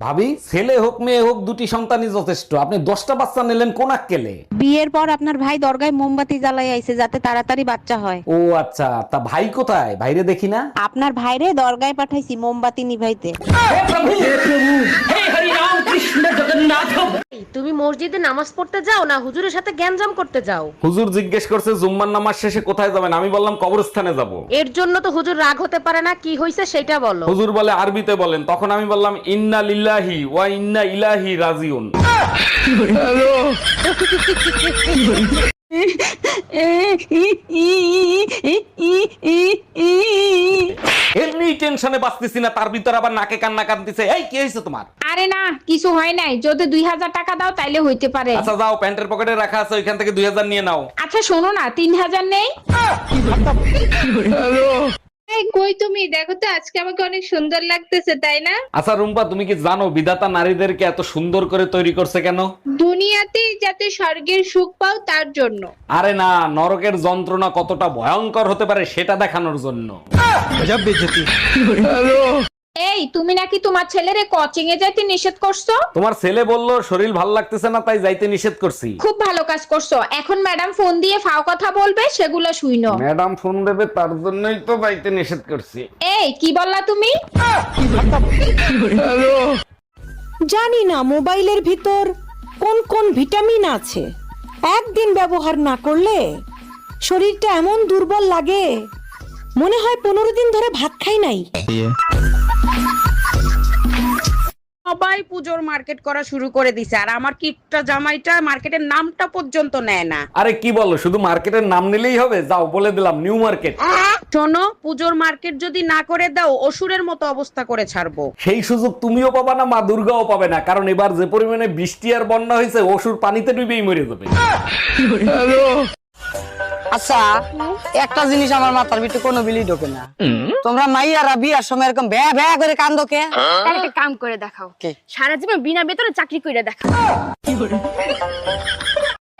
ভাবি, ছেলে হোক মেয়ে হোক দুটি সন্তানই যথেষ্ট। আপনি 10টা বাচ্চা নিলেন কোন আক্কেলে? বিয়ের পর আপনার ভাই দরগায় মোমবাতি জ্বালাই আইছে যাতে তাড়াতাড়ি বাচ্চা হয়। ও আচ্ছা, তা ভাই কোথায়? ভাইরে দেখি না। আপনার ভাইরে দরগায় পাঠাইছি মোমবাতি নিভাইতে। তুমি মসজিদে নামাজ পড়তে যাও না হুজুরের সাথে গ্যাঞ্জাম করতে যাও? হুজুর জিজ্ঞেস করছে জুম্মার নামাজ শেষে কোথায় যাবেন, আমি বললাম কবরস্থানে যাব। এর জন্য তো হুজুর রাগ হতে পারে না, কি হইছে সেটা বলো। হুজুর বলে আরবিতে বলেন, তখন আমি বললাম ইন্না লিল্লাহি ওয়া ইন্না ইলাইহি রাজিউন। এমনি টেনশনে বাঁচতেছি না, তার ভিতর আবার নাকে কান্না কাঁদতেছে। এই কি হয়েছে তোমার? আরে না, কিছু হয় নাই। যদি 2000 টাকা দাও তাইলে হইতে পারে। আচ্ছা যাও, প্যান্টের পকেটে রাখা আছে, ওইখান থেকে 2000 নিয়ে নাও। আচ্ছা শোনো না, 3000 নেই? এই কই তুমি? দেখো তো আজকে আমাকে অনেক সুন্দর লাগতেছে, তাই না? আচ্ছা রুম্পা, তুমি কি জানো বিধাতা নারীদেরকে এত সুন্দর করে তৈরি করছে কেন? দুনিয়াতেই যাতে স্বর্গের সুখ পাও তার জন্য। আরে না, নরকের যন্ত্রণা কতটা ভয়ঙ্কর হতে পারে সেটা দেখানোর জন্য। এই তুমি নাকি তোমার ছেলেরে কোচিং এ যাইতে নিষেধ করছো? তোমার ছেলে বললো শরীর ভাল লাগতেছে না, তাই যাইতে নিষেধ করছি। খুব ভালো কাজ করছো। এখন ম্যাডাম ফোন দিয়ে ফাও কথা বলবে, সেগুলো শুইনো। ম্যাডাম ফোন দেবে, তার জন্যই তো যাইতে নিষেধ করছি। এই কি বললা তুমি? জানি না মোবাইলের ভিতর কোন কোন ভিটামিন আছে, একদিন ব্যবহার না করলে শরীরটা এমন দুর্বল লাগে, মনে হয় 15 দিন ধরে ভাত খাই নাই। সবাই পুজোর মার্কেট করা শুরু করে দিছে, আর আমার কিটটা জামাইটা মার্কেটের নামটা পর্যন্ত নেয় না। আরে কি বলো, শুধু মার্কেটের নাম নিলেই হবে? যাও বলে দিলাম নিউ মার্কেট। শোনো, পুজোর মার্কেট যদি না করে দাও অসুরের মতো অবস্থা করে ছাড়বো। সেই সুযোগ তুমিও পাবা না, মা দুর্গাও পাবে না, কারণ এবার যে পরিমাণে বৃষ্টি আর বন্যা হয়েছে অসুর পানিতে ডুবেই মরে যাবে। আচ্ছা, একটা জিনিস আমার মাথার ভিতরে কোনো বিলি ঢোকে না। তোমরা মাইয়ারা বিয়ার সময় এরকম ভ্যা ভ্যা করে কান্দো কে? একটা কাম করে দেখাও, কি? সারা জীবন বিনা বেতনে চাকরি করে দেখাও।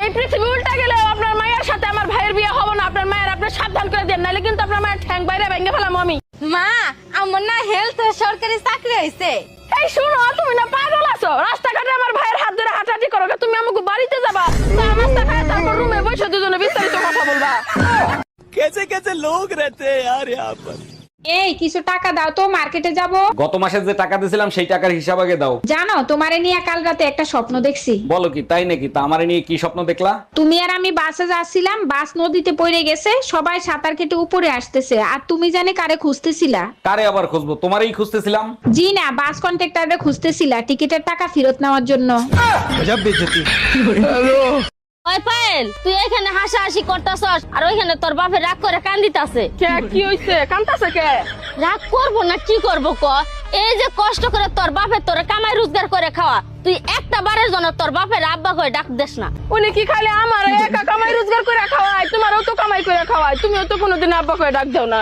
এই পৃথিবী উল্টা গেলে আপনার মায়ের সাথে আমার ভাইয়ের বিয়ে হবে না। আপনার মায়ের আপনি সাবধান করে দেন, নাহলে কিন্তু আপনার মায়ের ঠ্যাং বাইরে ভেঙে ফেলাম আমি। মা, আমার না হেলথ সরকারি চাকরি হইছে। এই শুনো, তুমি না পাগল আছো? রাস্তাঘাটে আমার ভাইয়ের হাত ধরে হাঁটাহাঁটি করো, তুমি আমাকে বাড়িতে যাবা, চা নাস্তা খায় তারপর রুমে বসে দুজনে বিস্তারিত কথা বলবা। এই কিছু টাকা দাও তো, মার্কেটে যাব। গত মাসে যে টাকা দিয়েছিলাম সেই টাকার হিসাব আগে দাও। জানো, তোমারে নিয়ে কাল রাতে একটা স্বপ্ন দেখছি। বলো কি, তাই নাকি? তা আমারে নিয়ে কি স্বপ্ন দেখলা? তুমি আর আমি বাসে যাচ্ছিলাম, বাস নদীতে পড়ে গেছে, সবাই সাঁতার কেটে উপরে আসতেছে, আর তুমি জানে কারে খুঁজতেছিলা? কারে আবার খুঁজবো? তোমারই খুঁজতেছিলাম। জি না, বাস কন্ট্রাক্টরে খুঁজতেছিলা টিকিটের টাকা ফেরত নেওয়ার জন্য। ওই পায়েল, তুই এখানে হাসাহাসি করতাছস আর ওইখানে তোর বাপে রাগ করে কান্দিতাছে। কি হইছে? কান্তাছে কে? রাগ করবো না কি করবো ক? এই যে কষ্ট করে তোর বাপে তোর কামাই রোজগার করে খাওয়া, তুই একটা বারের জন্য তোর বাপের আব্বা করে ডাক দেস না। উনি কি খালি আমার একা কামাই রোজগার করে খাওয়ায়? তোমারও তো কামাই করে খাওয়ায়, তুমিও তো কোনোদিন আব্বা করে ডাক দাও না।